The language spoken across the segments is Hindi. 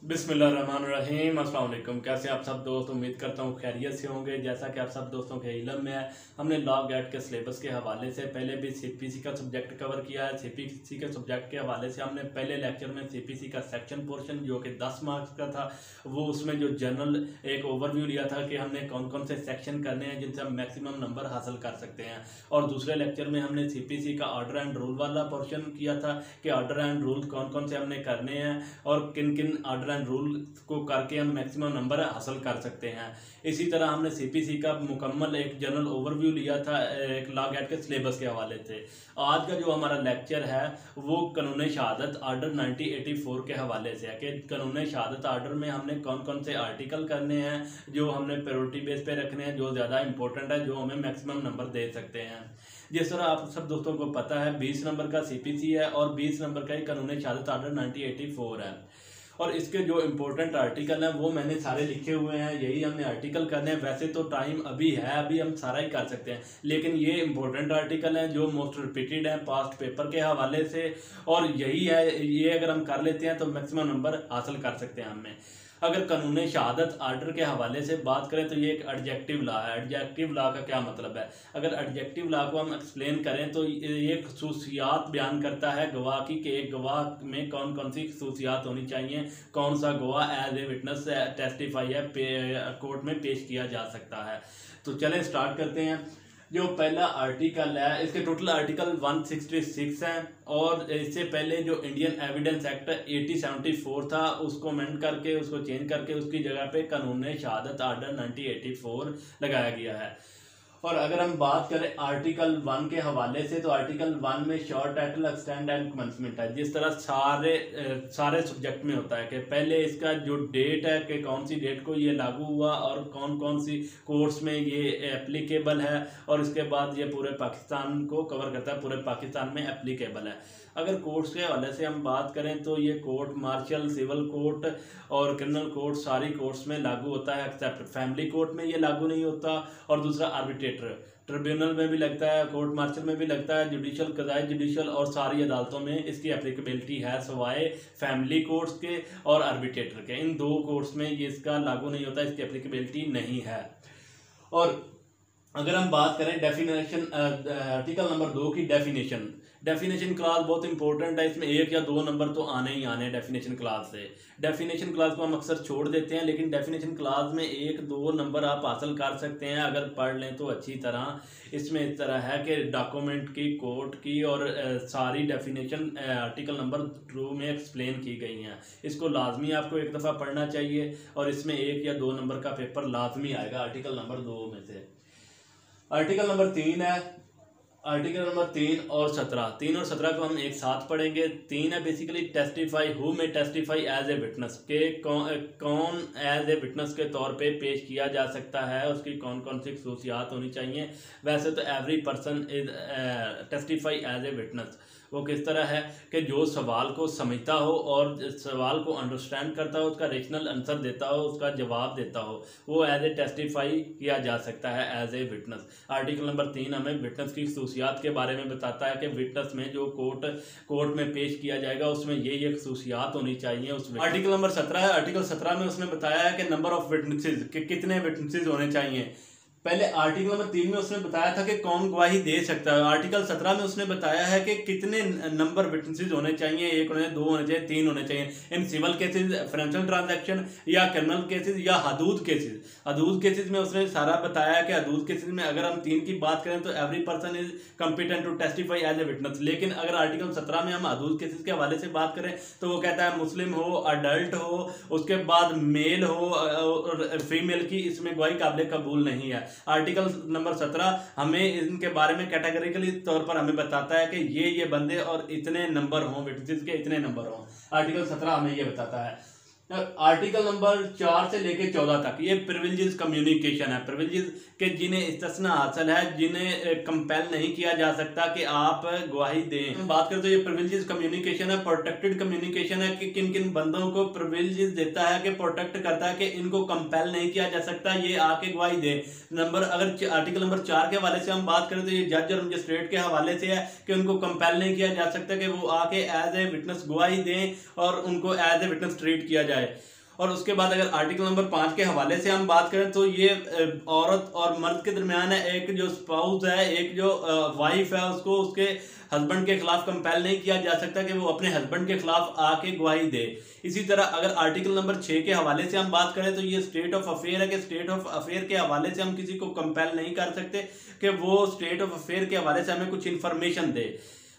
बिस्मिल्लाहिर्रहमानिर्रहीम। अस्सलाम वालेकुम। कैसे आप सब दोस्त, उम्मीद करता हूँ खैरियत से होंगे। जैसा कि आप सब दोस्तों के इल्म में है, हमने लॉ गेट के सिलेबस के हवाले से पहले भी सीपीसी का सब्जेक्ट कवर किया है। सीपीसी के सब्जेक्ट के हवाले से हमने पहले लेक्चर में सीपीसी का सेक्शन पोर्शन जो कि 10 मार्क्स का था, वो उसमें जो जनरल एक ओवरव्यू लिया था कि हमने कौन कौन से सेक्शन करने हैं जिनसे हम मैक्सिमम नंबर हासिल कर सकते हैं। और दूसरे लेक्चर में हमने सीपीसी का ऑर्डर एंड रूल वाला पोर्शन किया था कि ऑर्डर एंड रूल कौन कौन से हमने करने हैं और किन किन ऑर्डर एंड रूल को करके हम मैक्सिमम नंबर हासिल कर सकते हैं। इसी तरह हमने सीपीसी का मुकम्मल एक जनरल ओवरव्यू लिया था एक लॉ गेट के सिलेबस के हवाले से। आज का जो हमारा लेक्चर है वो कानून शहादत आर्डर 1984 के हवाले से है कि कानून शहादत आर्डर में हमने कौन कौन से आर्टिकल करने हैं जो हमने प्रायोरिटी बेस पे रखने हैं, जो ज़्यादा इंपॉर्टेंट है, जो हमें मैक्सिमम नंबर दे सकते हैं। जिस तरह आप सब दोस्तों को पता है 20 नंबर का सीपीसी है और 20 नंबर का ही कानून शहादत आर्डर 1984 है। और इसके जो इम्पोर्टेंट आर्टिकल हैं वो मैंने सारे लिखे हुए हैं, यही हमने आर्टिकल करने हैं। वैसे तो टाइम अभी है, अभी हम सारा ही कर सकते हैं, लेकिन ये इम्पोर्टेंट आर्टिकल हैं जो मोस्ट रिपीटेड हैं पास्ट पेपर के हवाले से, और यही है, ये अगर हम कर लेते हैं तो मैक्सिमम नंबर हासिल कर सकते हैं हमें। अगर कानून शहादत आर्डर के हवाले से बात करें तो ये एक एडजेक्टिव लॉ है। एडजेक्टिव लॉ का क्या मतलब है? अगर एडजेक्टिव लॉ को हम एक्सप्लेन करें तो ये खसूसियात बयान करता है गवाह की कि एक गवाह में कौन कौन सी खसूसियात होनी चाहिए, कौन सा गवाह एज ए विटनेस टेस्टिफाई है कोर्ट में पेश किया जा सकता है। तो चलें स्टार्ट करते हैं। जो पहला आर्टिकल है, इसके टोटल आर्टिकल 166 हैं और इससे पहले जो इंडियन एविडेंस एक्ट 8074 था उसको अमेंड करके, उसको चेंज करके उसकी जगह पे कानून शहादत आर्डर 1984 लगाया गया है। और अगर हम बात करें आर्टिकल 1 के हवाले से तो आर्टिकल 1 में short title, extend and commencement है। जिस तरह सारे सब्जेक्ट में होता है कि पहले इसका जो डेट है कि कौन सी डेट को ये लागू हुआ और कौन कौन सी कोर्ट्स में ये एप्लीकेबल है, और इसके बाद ये पूरे पाकिस्तान को कवर करता है, पूरे पाकिस्तान में एप्लीकेबल है। अगर कोर्ट्स के हवाले से हम बात करें तो ये कोर्ट मार्शल, सिविल कोर्ट और क्रिमिनल कोर्ट सारी कोर्ट्स में लागू होता है, एक्सेप्ट फैमिली कोर्ट में ये लागू नहीं होता। और दूसरा आर्बिट्रेटर ट्रिब्यूनल में भी लगता है, कोर्ट मार्शल में भी लगता है, जुडिशल, कज़ाई जुडिशल और सारी अदालतों में इसकी एप्लीकेबिलिटी है, सवाए फैमिली कोर्ट्स के और आर्बिट्रेटर के। इन दो कोर्ट्स में ये इसका लागू नहीं होता, इसकी एप्लीकेबिलिटी नहीं है। और अगर हम बात करें डेफिनेशन, आर्टिकल नंबर 2 की डेफिनेशन क्लास बहुत इंपॉर्टेंट है। इसमें 1 या 2 नंबर तो आने ही आने हैं डेफिनेशन क्लास से। डेफिनेशन क्लास को हम अक्सर छोड़ देते हैं, लेकिन डेफिनेशन क्लास में 1-2 नंबर आप हासिल कर सकते हैं अगर पढ़ लें तो अच्छी तरह। इसमें इस तरह है कि डॉक्यूमेंट की, कोर्ट की और सारी डेफिनेशन आर्टिकल नंबर 2 में एक्सप्लेन की गई हैं। इसको लाजमी आपको एक दफ़ा पढ़ना चाहिए और इसमें 1 या 2 नंबर का पेपर लाजमी आएगा आर्टिकल नंबर 2 में से। आर्टिकल नंबर 3 है, आर्टिकल नंबर 3 और 17 को हम एक साथ पढ़ेंगे। 3 है बेसिकली टेस्टिफाई, हु में टेस्टिफाई एज ए विटनेस, के कौन एज ए विटनेस के तौर पे पेश किया जा सकता है, उसकी कौन कौन सी खसूसियात होनी चाहिए। वैसे तो every person is testify as a witness. वो किस तरह है कि जो सवाल को समझता हो और सवाल को अंडरस्टैंड करता हो, उसका रेशनल आंसर देता हो, उसका जवाब देता हो, वो एज ए टेस्टिफाई किया जा सकता है as a witness. Article number 3 हमें विटनेस की खसूसियात के बारे में बताता है कि विटनेस में जो कोर्ट में पेश किया जाएगा उसमें ये खसूसियात होनी चाहिए उसमें। आर्टिकल नंबर 17 है, आर्टिकल 17 में उसने बताया है कि नंबर ऑफ विटनेसेस, कि कितने विटनेसेस होने चाहिए। पहले आर्टिकल नंबर 3 में उसने बताया था कि कौन गवाही दे सकता है। आर्टिकल 17 में उसने बताया है कि कितने नंबर विटनेसेस होने चाहिए, 1 होने चाहिए, 2 होने चाहिए, 3 होने चाहिए। In civil cases, financial transaction या क्रिमिनल केसेस या हदूद केसेस। हदूद केसेस में उसने सारा बताया कि हदूद केसेस में अगर हम 3 की बात करें तो every person is competent to testify as a witness. लेकिन अगर आर्टिकल 17 में हम हदूद केसेस के हवाले से बात करें तो वो कहता है मुस्लिम हो, अडल्ट हो, उसके बाद मेल हो और फीमेल की इसमें गवाही काबिल कबूल नहीं है। आर्टिकल नंबर 17 हमें इनके बारे में कैटेगरिकली तौर पर हमें बताता है कि ये बंदे और इतने नंबर हों, विटनेसेस के इतने नंबर हों। आर्टिकल 17 हमें ये बताता है। आर्टिकल नंबर 4 से लेके 14 तक ये प्रिविलेजेस कम्युनिकेशन है। प्रिविलेजेस के जिन्हें इस्तिस्ना हासिल है, जिन्हें कंपेल नहीं किया जा सकता कि आप गवाही दें। हम बात करें तो ये प्रिविलेजेस कम्युनिकेशन है, प्रोटेक्टेड कम्युनिकेशन है कि किन किन बंदों को प्रिविलेजेस देता है, कि प्रोटेक्ट करता है कि इनको कंपेल नहीं किया जा सकता, ये आके गवाही दें। अगर आर्टिकल नंबर 4 के हवाले से हम बात करें तो ये जज और मजिस्ट्रेट के हवाले से है कि उनको कंपेल नहीं किया जा सकता कि वो आके एज ए विटनेस गवाही दें और उनको एज ए विटनेस ट्रीट किया जाए। जाए। और उसके बाद अगर आर्टिकल नंबर 5 के हवाले से हम बात करें तो ये औरत और मर्द के दरमियान है, एक जो स्पाउस है, एक जो वाइफ है, उसको उसके हस्बैंड के खिलाफ कंपेल नहीं किया जा सकता कि वो अपने हस्बैंड के खिलाफ आके गवाही दे। इसी तरह अगर आर्टिकल नंबर 6 के हवाले से हम बात करें तो ये स्टेट ऑफ अफेयर है कि स्टेट ऑफ अफेयर के हवाले से हम किसी को कंपेल नहीं कर सकते कि वो स्टेट ऑफ अफेयर के हवाले से हमें कुछ इंफॉर्मेशन दे।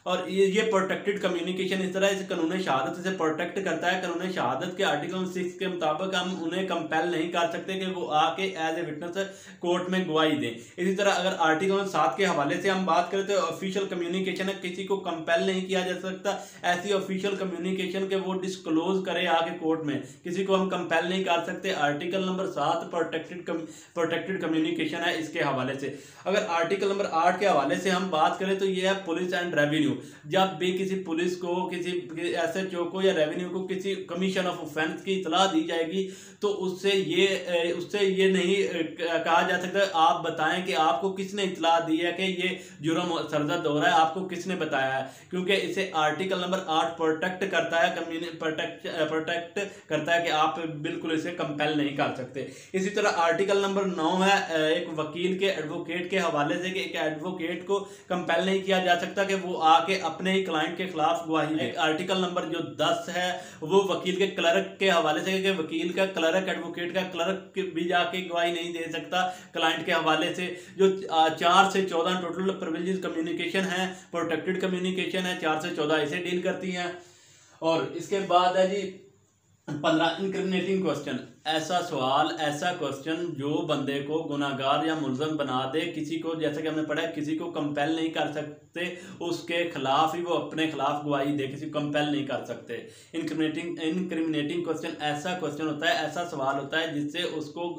और ये प्रोटेक्टेड कम्युनिकेशन इस तरह इस कानून शहादत से प्रोटेक्ट करता है। कानून शहादत के आर्टिकल 6 के मुताबिक हम उन्हें कंपेल नहीं कर सकते कि वो आके एज ए विटनेस कोर्ट में गवाही दें। इसी तरह अगर आर्टिकल 7 के हवाले से हम बात करें तो ऑफिशियल कम्युनिकेशन है, किसी को कंपेल नहीं किया जा सकता ऐसी ऑफिशियल कम्युनिकेशन के वो डिस्क्लोज करे आके कोर्ट में, किसी को हम कंपेल नहीं कर सकते। आर्टिकल नंबर 7 प्रोटेक्टेड कम्युनिकेशन है इसके हवाले से। अगर आर्टिकल नंबर 8 के हवाले से हम बात करें तो ये है पुलिस एंड रेवेन्यू। जब भी किसी पुलिस को, किसी एसएचओ को या रेवेन्यू को किसी कमीशन ऑफ ऑफेंस की इतला दी जाएगी तो उससे ये नहीं कहा जा सकता आप बताएं कि आपको किसने इतला दी है कि ये जुर्म सरजद हो रहा है, आपको किसने बताया है, क्योंकि इसे आर्टिकल नंबर 8 प्रोटेक्ट करता है कि आप बिल्कुल इसे कंपेल नहीं कर सकते। इसी तरह आर्टिकल नंबर 9 है एक वकील के एडवोकेट के हवाले से कि एक एडवोकेट को कंपेल नहीं किया जा सकता कि वो आके अपने ही क्लाइंट के खिलाफ गवाही दे। आर्टिकल नंबर जो 10 है वो वकील के क्लर्क के हवाले से कि वकील का क्लर्क, एडवोकेट का क्लर्क भी जाके गवाही नहीं दे सकता क्लाइंट के हवाले से। जो 4 से 14 टोटल प्रिविलेज कम्युनिकेशन है, प्रोटेक्टेड कम्युनिकेशन है, 4 से 14 इसे डील करती हैं। और इसके बाद है जी 15 इंक्रिमिनेटिंग क्वेश्चन। ऐसा सवाल, ऐसा क्वेश्चन जो बंदे को गुनाहगार या मुल्ज़म बना दे, किसी को, जैसे कि हमने पढ़ा है, किसी को कंपेल नहीं कर सकते, उसके खिलाफ ही वो अपने खिलाफ गवाही दे, किसी को कंपेल नहीं कर सकते। इंक्रिमिनेटिंग क्वेश्चन ऐसा क्वेश्चन होता है, ऐसा सवाल होता है जिससे उसको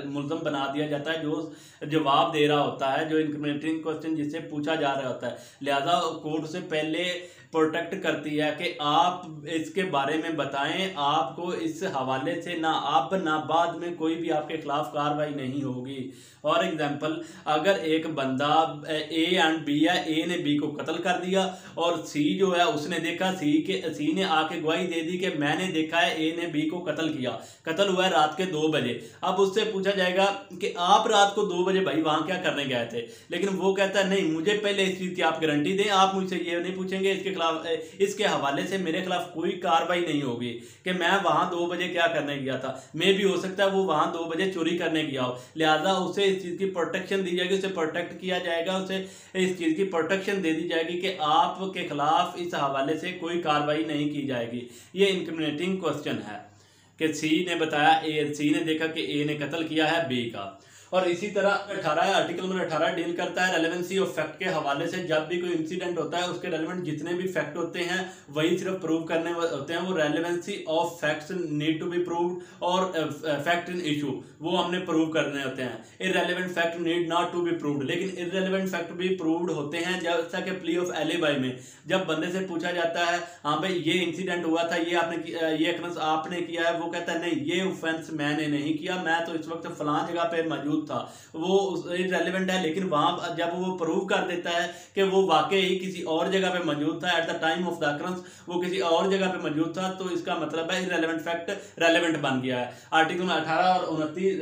मुल्ज़म बना दिया जाता है जो जवाब दे रहा होता है, जो इंक्रिमिनेटिंग क्वेश्चन जिससे पूछा जा रहा होता है। लिहाजा कोर्ट से पहले प्रोटेक्ट करती है कि आप इसके बारे में बताएं, आपको इस हवाले से ना अब ना बाद में कोई भी आपके खिलाफ कार्रवाई नहीं होगी। फॉर एग्जांपल अगर एक बंदा ए एंड बी है, ए ने बी को कत्ल कर दिया और सी जो है उसने देखा, सी ने आके गवाही दे दी कि मैंने देखा है ए ने बी को कत्ल किया, कत्ल हुआ है रात के 2 बजे। अब उससे पूछा जाएगा कि आप रात को 2 बजे भाई वहां क्या करने गए थे, लेकिन वो कहता है नहीं, मुझे पहले इस चीज की आप गारंटी दें, आप मुझसे ये नहीं पूछेंगे, इसके खिलाफ, इसके हवाले से मेरे खिलाफ कोई कार्रवाई नहीं होगी कि मैं वहां 2 बजे क्या करने गया था। मे भी हो सकता है वो वहां 2 बजे चोरी करने गया हो, लिहाजा उसे इस चीज की प्रोटेक्शन दी जाएगी, उसे प्रोटेक्ट किया जाएगा, उसे इस चीज की प्रोटेक्शन दे दी जाएगी कि आपके खिलाफ इस हवाले से कोई कार्रवाई नहीं की जाएगी। ये इंक्रिमिनेटिंग क्वेश्चन है कि सी ने बताया, सी ने देखा कि ए ने कत्ल किया है बी का। और इसी तरह 18 आर्टिकल नंबर 18 डील करता है रेलेवेंसी ऑफ फैक्ट के हवाले से। जब भी कोई इंसिडेंट होता है उसके रेलेवेंट जितने भी फैक्ट होते हैं वही सिर्फ प्रूव करने होते हैं, वो relevancy of facts need to be proved, और फैक्ट इन इशू वो हमने प्रूव करने होते हैं। Irrelevant fact need not to be proved, लेकिन इररेलेवेंट फैक्ट भी प्रूव्ड होते हैं। जैसा कि प्ली ऑफ एलिबाई में जब बंदे से पूछा जाता है हाँ भाई ये इंसिडेंट हुआ था, ये आपने किया है, वो कहता है नहीं ये ऑफेंस मैंने नहीं किया, मैं तो इस वक्त फलां जगह पे मौजूद था, वो इररेलेवेंट है। लेकिन वहां जब वो प्रूव कर देता है कि वो वाकई ही किसी और जगह पे मौजूद था, at the time of the occurrence वो किसी और जगह पे मौजूद था, तो इसका मतलब है इररेलेवेंट फैक्ट रेलेवेंट बन गया है। आर्टिकल 18 और 29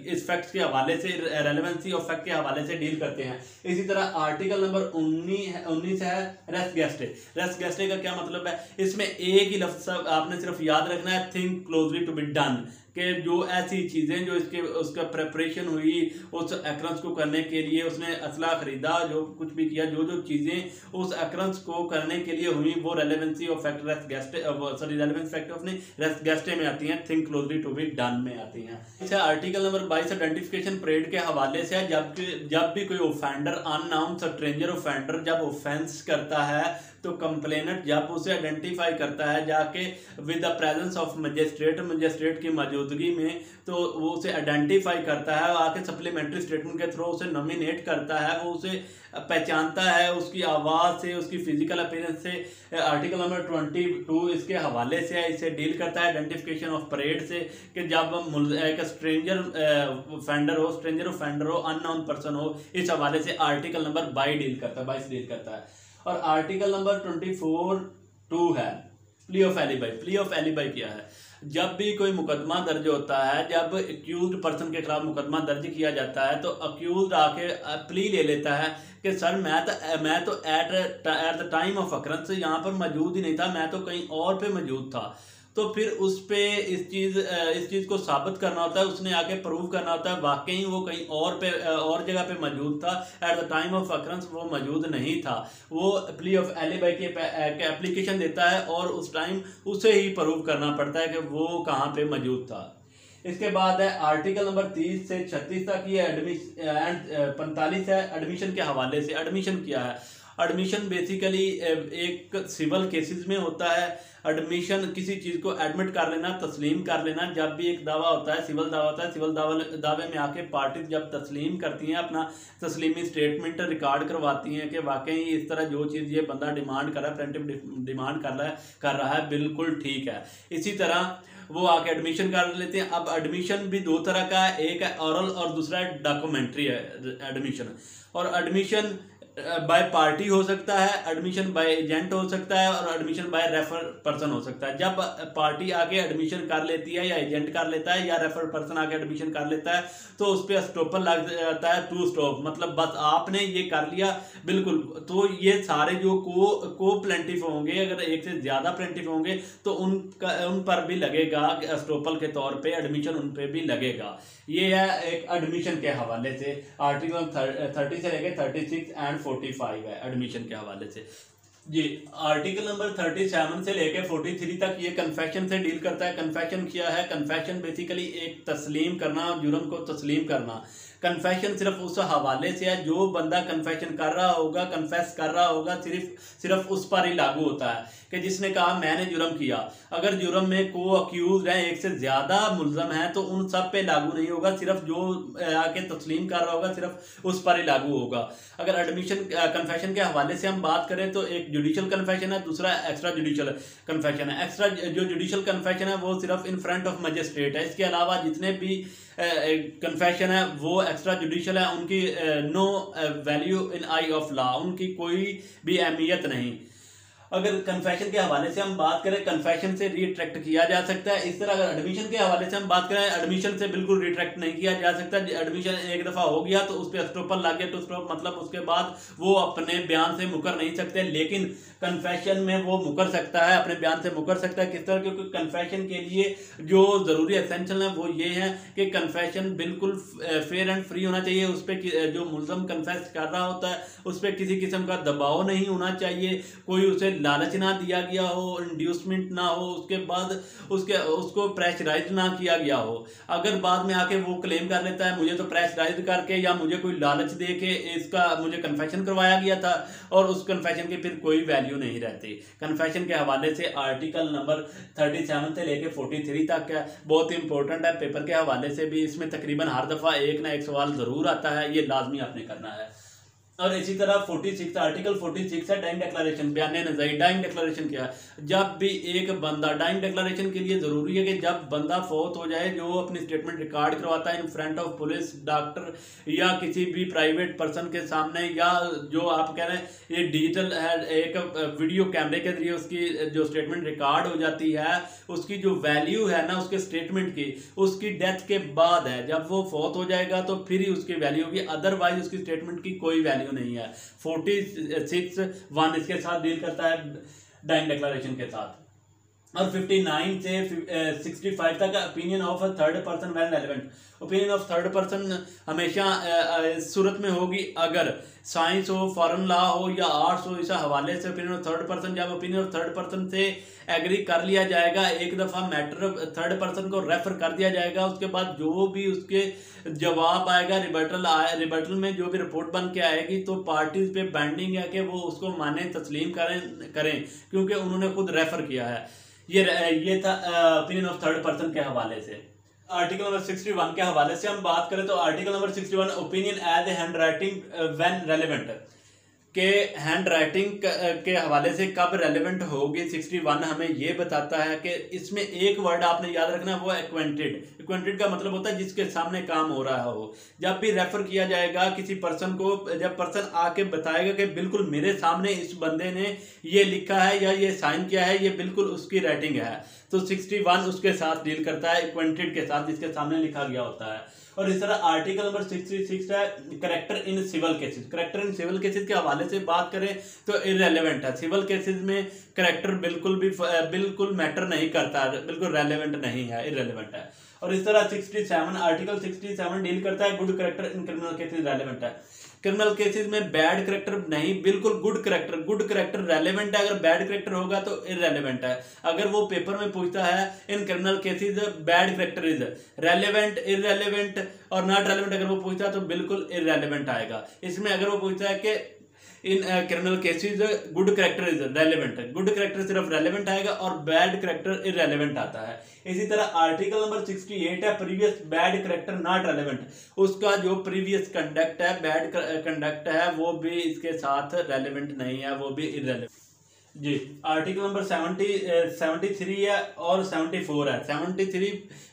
इस फैक्ट्स के हवाले से, रेलेवेंसी ऑफ फैक्ट के हवाले से डील करते हैं। इसी तरह आर्टिकल नंबर 19 है रेस्ट गेस्टे। रेस्ट गेस्टे का क्या मतलब है, इसमें एक ही लफ्ज आपने सिर्फ याद रखना है, think closely to be done, कि जो ऐसी चीज़ें जो उसका प्रेपरेशन हुई उस अक्रंस को करने के लिए, उसने असला खरीदा, जो कुछ भी किया, जो चीज़ें उस अक्रंस को करने के लिए हुई, वो relevancy of fact relevance fact of res gestae में आती हैं, think closely to be done में आती हैं। अच्छा आर्टिकल नंबर 22 आइडेंटिफिकेशन परेड के हवाले से, जब भी कोई ऑफेंडर, अननाउन स्ट्रेंजर ऑफेंडर जब ऑफेंस करता है तो कंप्लेनेंट जब उसे आइडेंटिफाई करता है जाके with the presence of magistrate की मौजूदगी में, तो वो उसे आइडेंटिफाई करता है, आके सप्लीमेंट्री स्टेटमेंट के थ्रू उसे नॉमिनेट करता है, वो उसे पहचानता है उसकी आवाज़ से, उसकी फिजिकल अपीयरेंस से। आर्टिकल नंबर 22 इसके हवाले से इसे डील करता है आइडेंटिफिकेशन ऑफ परेड से, कि जब एक स्ट्रेंजर ऑफेंडर हो, अननोन पर्सन हो, इस हवाले से आर्टिकल नंबर 22 डील करता है। और आर्टिकल नंबर 24(2) है plea of alibi. Plea of alibi क्या है? जब भी कोई मुकदमा दर्ज होता है, जब अक्यूज्ड पर्सन के खिलाफ मुकदमा दर्ज किया जाता है, तो अक्यूज्ड आके प्ली ले लेता है कि सर मैं तो at the time of occurrence यहाँ पर मौजूद ही नहीं था, मैं तो कहीं और पे मौजूद था। तो फिर उस पे इस चीज़ को साबित करना होता है, उसने आके प्रूव करना होता है वाकई वो कहीं और जगह पे मौजूद था, at the time of occurrence वो मौजूद नहीं था। वो प्ली ऑफ एलिबाई की एप्लीकेशन देता है और उस टाइम उसे ही प्रूव करना पड़ता है कि वो कहाँ पे मौजूद था। इसके बाद है आर्टिकल नंबर 30 से 36 तक, ये एंड 45 है एडमिशन के हवाले से। एडमिशन क्या है? एडमिशन बेसिकली एक सिविल केसेस में होता है। एडमिशन किसी चीज़ को एडमिट कर लेना, तस्लीम कर लेना। जब भी एक दावा होता है, सिविल दावा होता है, सिविल दावे में आके पार्टी जब तस्लीम करती हैं, अपना तस्लीमी स्टेटमेंट रिकॉर्ड करवाती हैं कि वाकई इस तरह जो चीज़ ये बंदा डिमांड कर रहा है, प्रेंटिव डिमांड कर रहा है बिल्कुल ठीक है। इसी तरह वो आके एडमिशन कर लेते हैं। अब एडमिशन भी दो तरह का है, एक है ऑरल और दूसरा है डॉक्यूमेंट्री है एडमिशन। और एडमिशन बाय पार्टी हो सकता है, एडमिशन बाय एजेंट हो सकता है, और एडमिशन बाय रेफर पर्सन हो सकता है। जब पार्टी आके एडमिशन कर लेती है या एजेंट कर लेता है या रेफर पर्सन आके एडमिशन कर लेता है, तो उस पर स्टॉपर लग जाता है, टू स्टॉप, मतलब बस आपने ये कर लिया बिल्कुल। तो ये सारे जो को प्लेंटिफ होंगे, अगर एक से ज़्यादा प्लेंटिफ होंगे तो उन पर भी लगेगा स्टॉपर के तौर पे, एडमिशन उन पर भी लगेगा। ये है एक एडमिशन के हवाले से। आर्टिकल 30 से लेके 36 एंड 45 है एडमिशन के हवाले से जी। आर्टिकल नंबर 37 से लेके 43 तक ये कन्फेशन से डील करता है। कन्फेशन क्या है? कन्फेशन बेसिकली एक तस्लीम करना, जुर्म को तस्लीम करना। कन्फेशन सिर्फ उस हवाले से है जो बंदा कन्फेशन कर रहा होगा, कन्फेस कर रहा होगा, सिर्फ उस पर ही लागू होता है कि जिसने कहा मैंने जुर्म किया। अगर जुर्म में को अक्यूज है, एक से ज़्यादा मुलजम है, तो उन सब पे लागू नहीं होगा, सिर्फ जो आके तस्लीम कर रहा होगा सिर्फ उस पर ही लागू होगा। अगर एडमिशन कन्फेशन के हवाले से हम बात करें तो एक जुडिशल कन्फेशन है, दूसरा एक्स्ट्रा जुडिशल कन्फेशन है। एक्स्ट्रा जो जुडिशल कन्फेशन है वो सिर्फ इन फ्रंट ऑफ मजिस्ट्रेट है। इसके अलावा जितने भी कन्फेशन है वो एक्स्ट्रा जुडिशल है, उनकी no value in eye of law, उनकी कोई भी अहमियत नहीं। अगर कन्फेशन के हवाले से हम बात करें, कन्फेशन से रिट्रैक्ट किया जा सकता है। इस तरह अगर एडमिशन के हवाले से हम बात करें, एडमिशन से बिल्कुल रिट्रैक्ट नहीं किया जा सकता। एडमिशन एक दफ़ा हो गया तो उस पर स्टॉपर लग गया, तो स्टॉप मतलब उसके बाद वो अपने बयान से मुकर नहीं सकते। लेकिन कन्फेशन में वो मुकर सकता है, अपने बयान से मुकर सकता है। किस तरह? क्योंकि कन्फेशन के लिए जो ज़रूरी एसेंशियल है वो ये है कि कन्फेशन बिल्कुल फेयर एंड फ्री होना चाहिए। उस पर जो मुलजम कन्फेस कर रहा होता है उस पर किसी किस्म का दबाव नहीं होना चाहिए, कोई उसे लालच ना दिया गया हो, इंड्यूसमेंट ना हो, उसके बाद उसको प्रेशराइज ना किया गया हो। अगर बाद में आके वो क्लेम कर लेता है मुझे तो प्रेशराइज करके या मुझे कोई लालच दे के इसका मुझे कन्फेशन करवाया गया था, और उस कन्फेशन की फिर कोई वैल्यू नहीं रहती। कन्फेशन के हवाले से आर्टिकल नंबर 37 से लेके 43 तक है, बहुत ही इंपॉर्टेंट है। पेपर के हवाले से भी इसमें तकरीबन हर दफ़ा एक ना एक सवाल ज़रूर आता है, ये लाजमी आपने करना है। और इसी तरह 46 आर्टिकल 46 है डाइंग डिक्लेरेशन, बयान नज़री। डाइंग डिक्लेरेशन क्या है? जब भी एक बंदा, डाइंग डिक्लेरेशन के लिए ज़रूरी है कि जब बंदा फौत हो जाए, जो अपनी स्टेटमेंट रिकॉर्ड करवाता है in front of police, doctor या किसी भी प्राइवेट पर्सन के सामने, या जो आप कह रहे हैं ये डिजिटल है, एक वीडियो कैमरे के जरिए उसकी जो स्टेटमेंट रिकॉर्ड हो जाती है, उसकी जो वैल्यू है ना उसके स्टेटमेंट की, उसकी डेथ के बाद है। जब वो फौत हो जाएगा तो फिर ही उसकी वैल्यू होगी, अदरवाइज उसकी स्टेटमेंट की कोई वैल्यू नहीं है। 46(1) इसके साथ डील करता है, डाइंग डिक्लेरेशन के साथ। और 59 से 65 तक opinion of third person when relevant. Opinion of third person हमेशा सूरत में होगी अगर साइंस हो, फॉरेन लॉ हो या आर्ट्स हो, इस हवाले से ओपिनियन ऑफ थर्ड पर्सन, जब ओपिनियन ऑफ थर्ड पर्सन से एग्री कर लिया जाएगा, एक दफ़ा मैटर थर्ड पर्सन को रेफर कर दिया जाएगा, उसके बाद जो भी उसके जवाब आएगा, रिबर्टल में जो भी रिपोर्ट बन के आएगी, तो पार्टीज पे बाइंडिंग है कि वो उसको माने, तस्लीम करें क्योंकि उन्होंने खुद रेफर किया है। ये था ओपिनियन ऑफ थर्ड पर्सन के हवाले से। आर्टिकल नंबर 61 के हवाले से हम बात करें तो article number 61 opinion as a handwriting when relevant. के हैंड राइटिंग के हवाले से कब रेलेवेंट होगी 61 हमें ये बताता है कि इसमें एक वर्ड आपने याद रखना, वो एक्वेंटेड। एक्वेंटेड का मतलब होता है जिसके सामने काम हो रहा हो। जब भी रेफर किया जाएगा किसी पर्सन को, जब पर्सन आके बताएगा कि बिल्कुल मेरे सामने इस बंदे ने ये लिखा है या ये साइन किया है, ये बिल्कुल उसकी राइटिंग है, तो 61 उसके साथ डील करता है, एक्वेंटेड के साथ, जिसके सामने लिखा गया होता है। और इस तरह आर्टिकल नंबर 66 है character in civil cases. Character in civil cases के हवाले से बात करें तो इररेलेवेंट है। सिविल केसेस में करेक्टर बिल्कुल मैटर नहीं करता, बिल्कुल रेलेवेंट नहीं है, इररेलेवेंट है। और इस तरह 67 आर्टिकल 67 डील करता है good character in criminal cases, relevant है। क्रिमिनल केसेस में बैड करेक्टर नहीं, बिल्कुल गुड करेक्टर रेलेवेंट है। अगर बैड करेक्टर होगा तो इररेलेवेंट है। अगर वो पेपर में पूछता है in criminal cases bad character is relevant, irrelevant और नॉट रेलेवेंट, अगर वो पूछता है तो बिल्कुल इररेलेवेंट आएगा। इसमें अगर वो पूछता है कि in criminal cases good character is relevant, good character सिर्फ रेलेवेंट आएगा और बैड करेक्टर इररेलेवेंट आता है। इसी तरह आर्टिकल नंबर 68 है previous bad character not relevant. उसका जो प्रीवियस कंडक्ट है, बैड कंडक्ट है, वो भी इसके साथ रेलेवेंट नहीं है, वो भी इररेलेवेंट जी। आर्टिकल नंबर 73 है और 74 है। 73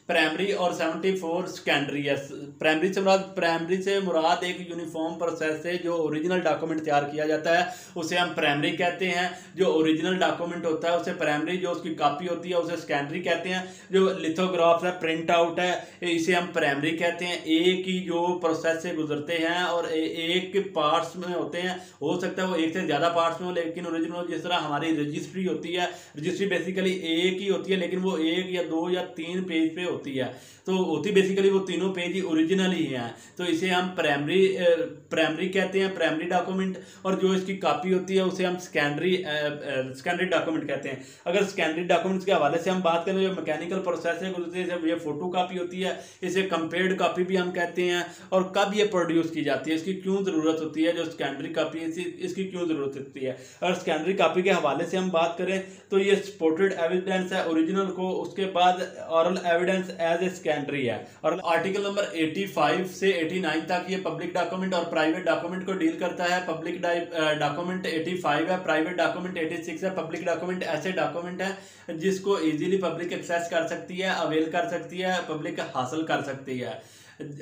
प्राइमरी और 74 सेकेंडरी है। प्राइमरी से मुराद एक यूनिफॉर्म प्रोसेस से जो ओरिजिनल डॉक्यूमेंट तैयार किया जाता है उसे हम प्राइमरी कहते हैं। जो ओरिजिनल डॉक्यूमेंट होता है उसे प्राइमरी, जो उसकी कॉपी होती है उसे सेकेंडरी कहते हैं। जो लिथोग्राफ है, प्रिंट आउट है, इसे हम प्राइमरी कहते हैं। एक ही जो प्रोसेस से गुजरते हैं और एक पार्ट्स में होते हैं, हो सकता है वो एक से ज़्यादा पार्ट्स में हो, लेकिन ओरिजिनल जिस तरह हमारी रजिस्ट्री होती है, रजिस्ट्री बेसिकली एक ही होती है लेकिन वो 1 या 2 या 3 पेज पे होती है, तो होती बेसिकली वो तीनों पेज ही ओरिजिनल ही हैं, तो इसे हम प्राइमरी कहते हैं, प्राइमरी डॉक्यूमेंट। और जो इसकी कॉपी होती है उसे हम सेकेंडरी डॉक्यूमेंट कहते हैं। अगर सेकेंडरी डॉक्यूमेंट्स के हवाले से हम बात करें, जो मैकेनिकल प्रोसेस है जब ये फोटो कॉपी होती है, इसे कंपेयर्ड कॉपी भी हम कहते हैं। और कब ये प्रोड्यूस की जाती है, इसकी क्यों ज़रूरत होती है, जो सेकेंडरी कॉपी इसकी क्यों ज़रूरत होती है। अगर सेकेंडरी कॉपी के हवाले से हम बात करें तो ये सपोर्टेड एविडेंस है ओरिजिनल को, उसके बाद oral evidence as a secondary है। और आर्टिकल नंबर 85 से 89 तक ये पब्लिक डॉक्यूमेंट और प्राइवेट डॉक्यूमेंट को डील करता है। पब्लिक डॉक्यूमेंट 85 है, प्राइवेट डॉक्यूमेंट 86 है। पब्लिक डॉक्यूमेंट ऐसे डॉक्यूमेंट है जिसको इजीली पब्लिक एक्सेस कर सकती है, अवेल कर सकती है, पब्लिक हासिल कर सकती है।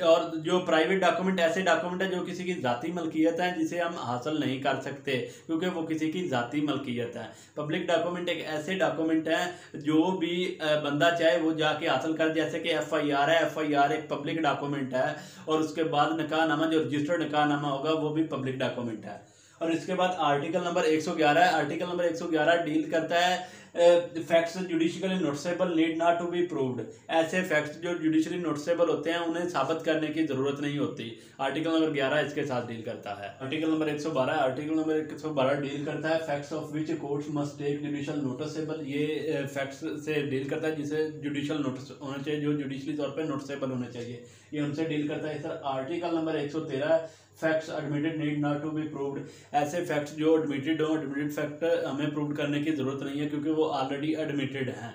और जो प्राइवेट डॉक्यूमेंट ऐसे डॉक्यूमेंट है जो किसी की जाती मलकियत है, जिसे हम हासिल नहीं कर सकते क्योंकि वो किसी की जाती मलकियत है। पब्लिक डॉक्यूमेंट एक ऐसे डॉक्यूमेंट है जो भी बंदा चाहे वो जाके हासिल कर, जैसे कि FIR है। FIR एक पब्लिक डॉक्यूमेंट है। और उसके बाद निकाहनामा, जो रजिस्टर्ड निकाहनामा होगा, वो भी पब्लिक डॉक्यूमेंट है। और इसके बाद आर्टिकल नंबर 111 है। आर्टिकल नंबर 111 डील करता है facts judicially noticeable need not to be proved. ऐसे फैक्ट्स जो जुडिशियली नोटिसेबल होते हैं उन्हें साबित करने की जरूरत नहीं होती। आर्टिकल नंबर 11 इसके साथ डील करता है। Article number 112 article number 112 deal करता है facts of which courts must take judicial noticeable. ये फैक्ट्स से डील करता है जिसे जुडिशियल नोटिस होना चाहिए, जो जुडिशली तौर पर नोटिसेबल होने चाहिए, ये उनसे डील करता है। Sir article number 113 facts admitted need not to be proved. ऐसे फैक्ट्स जो एडमिटेड हो, एडमिटेड फैक्ट हमें प्रूव करने की जरूरत नहीं है क्योंकि वो ऑलरेडी एडमिटेड हैं।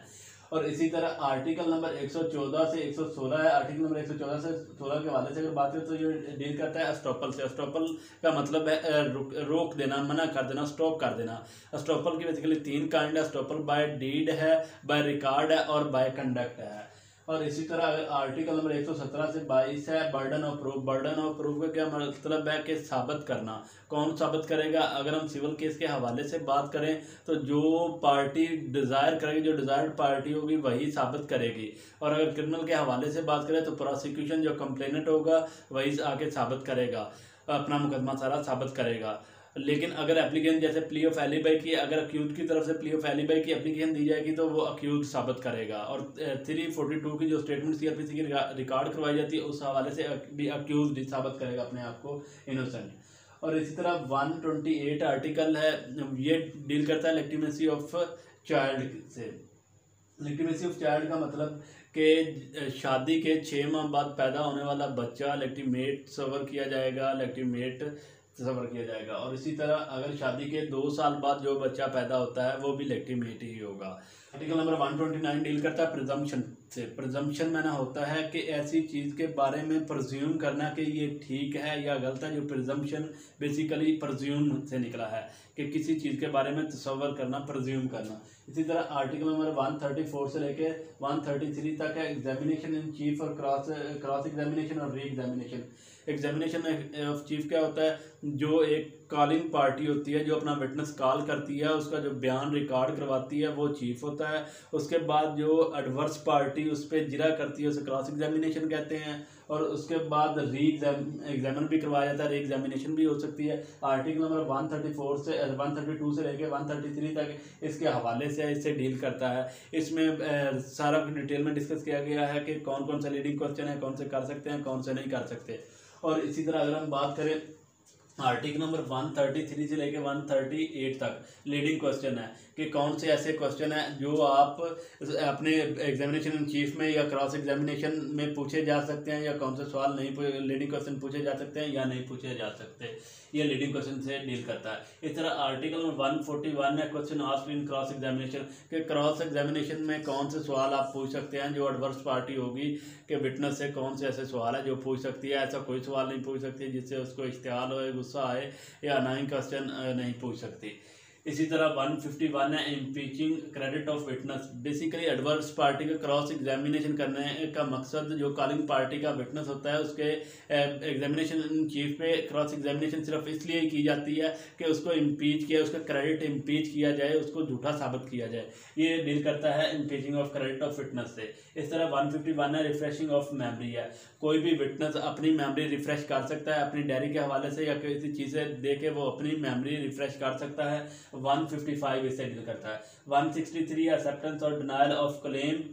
और इसी तरह आर्टिकल नंबर 114 से 116 है। आर्टिकल नंबर 114 से 16 के हवाले से अगर बात करें तो ये डील करता है एस्टॉपल से। एस्टॉपल का मतलब है रोक देना, मना कर देना, स्टॉप कर देना। एस्टॉपल की बेसिकली 3 काइंड है। एस्टॉपल बाय डीड है, बाय रिकॉर्ड है और बाय कंडक्ट है। और इसी तरह आर्टिकल नंबर 117 से 22 है burden of proof. Burden of proof का क्या मतलब है कि साबित करना। कौन साबित करेगा? अगर हम सिविल केस के हवाले से बात करें तो जो पार्टी डिज़ायर करेगी, जो डिज़ायर्ड पार्टी होगी वही साबित करेगी। और अगर क्रिमिनल के हवाले से बात करें तो प्रोसिक्यूशन जो कंप्लेनेंट होगा वही आके साबित करेगा, अपना मुकदमा सारा साबित करेगा। लेकिन अगर एप्लीकेशन जैसे प्ली ऑफ एलिबाई की, अगर अक्यूज की तरफ से प्ली ऑफ एलिबाई की एप्लीकेशन दी जाएगी तो वो अक्यूज साबित करेगा। और 342 की जो स्टेटमेंट CRPC की रिकॉर्ड करवाई जाती है उस हवाले से भी अक्यूज साबित करेगा अपने आप को इनोसेंट। और इसी तरह 128 आर्टिकल है, ये डील करता है लेजिटिमेसी ऑफ चाइल्ड से। लेजिटिमेसी ऑफ चाइल्ड का मतलब कि शादी के 6 माह बाद पैदा होने वाला बच्चा लेजिटिमेट सवर किया जाएगा, लेजिटिमेट सफर किया जाएगा। और इसी तरह अगर शादी के 2 साल बाद जो बच्चा पैदा होता है वो भी लेजिटिमेट ही होगा। आर्टिकल नंबर 129 डील करता है प्रिजम्पशन से। प्रिजम्पशन मैंने होता है कि ऐसी चीज़ के बारे में प्रज्यूम करना कि ये ठीक है या गलत है। जो प्रिजम्पशन बेसिकली प्रज्यूम से निकला है कि किसी चीज़ के बारे में तसव्वुर करना, प्रज्यूम करना। इसी तरह आर्टिकल नंबर 134 से लेके 133 तक है एग्जामिनेशन इन चीफ और क्रॉस एग्जामिनेशन और re examination. Examination of chief क्या होता है? जो एक कॉलिंग पार्टी होती है जो अपना विटनेस कॉल करती है, उसका जो बयान रिकॉर्ड करवाती है वो चीफ होता है। उसके बाद जो एडवर्स पार्टी उस पर जिरा करती है उसे क्रॉस एग्जामिनेशन कहते हैं। और उसके बाद री एग्जामिन भी करवाया जाता है, री एग्जामिनेशन भी हो सकती है। आर्टिकल नंबर 134 से 132 से लेकर 133 तक इसके हवाले से इससे डील करता है। इसमें सारा डिटेल में डिस्कस किया गया है कि कौन कौन सा लीडिंग क्वेश्चन है, कौन से कर सकते हैं, कौन से नहीं कर सकते। और इसी तरह अगर हम बात करें आर्टिकल नंबर 133 से लेकर 138 तक लीडिंग क्वेश्चन है कि कौन से ऐसे क्वेश्चन है जो आप अपने एग्जामिनेशन इन चीफ में या क्रॉस एग्जामिनेशन में पूछे जा सकते हैं, या कौन से सवाल नहीं लीडिंग क्वेश्चन पूछे जा सकते हैं या नहीं पूछे जा सकते। ये लीडिंग क्वेश्चन से डील करता है। इस तरह आर्टिकल नंबर 141 है question asked in cross examination कि क्रॉस एग्जामिनेशन में कौन से सवाल आप पूछ सकते हैं। जो एडवर्स पार्टी होगी कि विटनेस से कौन से ऐसे सवाल है जो पूछ सकती है। ऐसा कोई सवाल नहीं पूछ सकती जिससे उसको इश्तिहाल हो, गुस्सा आए या अनाइंग क्वेश्चन नहीं पूछ सकती। इसी तरह 151 है impeaching credit of witness. Basically adverse party का क्रॉस एग्जामिनेशन करने का मकसद जो कॉलिंग पार्टी का विटनेस होता है उसके एग्जामिनेशन चीफ पे क्रॉस एग्जामिनेशन सिर्फ इसलिए की जाती है कि उसको इम्पीच किया, उसका क्रेडिट इम्पीच किया जाए, उसको झूठा साबित किया जाए। ये डील करता है इम्पीचिंग ऑफ क्रेडिट ऑफ विटनेस से। इस तरह 151 है रिफ्रेशिंग ऑफ मेमोरी है। कोई भी विटनेस अपनी मेमोरी रिफ्रेश कर सकता है अपनी डायरी के हवाले से या किसी चीज़ से दे के वो अपनी मेमोरी रिफ्रेश कर सकता है। 155 इससे डील करता है। 163 एक्सेप्टेंस और denial of claim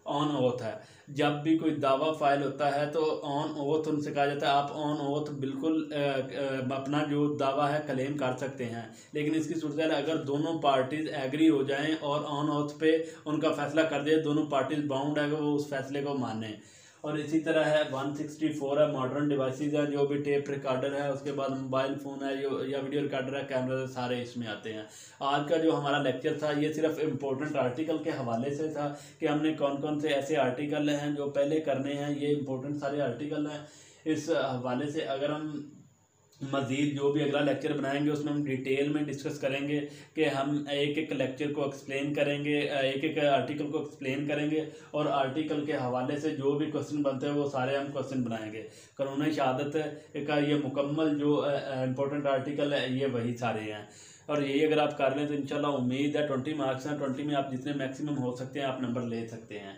on oath है। जब भी कोई दावा फाइल होता है तो ऑन ओथ उनसे कहा जाता है आप ऑन ओथ बिल्कुल अपना जो दावा है क्लेम कर सकते हैं। लेकिन इसकी सूरत अगर दोनों पार्टीज एग्री हो जाएं और ऑन ओथ पे उनका फैसला कर दे, दोनों पार्टीज बाउंड है कि वो उस फैसले को माने। और इसी तरह है 164 है मॉडर्न डिवाइसेस है। जो भी टेप रिकॉर्डर है, उसके बाद मोबाइल फ़ोन है या वीडियो रिकॉर्डर है, कैमरा, सारे इसमें आते हैं। आज का जो हमारा लेक्चर था ये सिर्फ इम्पोर्टेंट आर्टिकल के हवाले से था कि हमने कौन कौन से ऐसे आर्टिकल हैं जो पहले करने हैं। ये इम्पोर्टेंट सारे आर्टिकल हैं। इस हवाले से अगर हम मज़ीद जो भी अगला लेक्चर बनाएंगे उसमें हम डिटेल में डिस्कस करेंगे कि हम एक एक लेक्चर को एक्सप्लेन करेंगे, एक एक आर्टिकल को एक्सप्लेन करेंगे और आर्टिकल के हवाले से जो भी क्वेश्चन बनते हैं वो सारे हम क्वेश्चन बनाएंगे। कानून शहादत का ये मुकम्मल जो इम्पोर्टेंट आर्टिकल है ये वही सारे हैं। और यही अगर आप कर लें तो इंशाल्लाह उम्मीद है 20 मार्क्स हैं। 20 में आप जितने मैक्सिमम हो सकते हैं आप नंबर ले सकते हैं।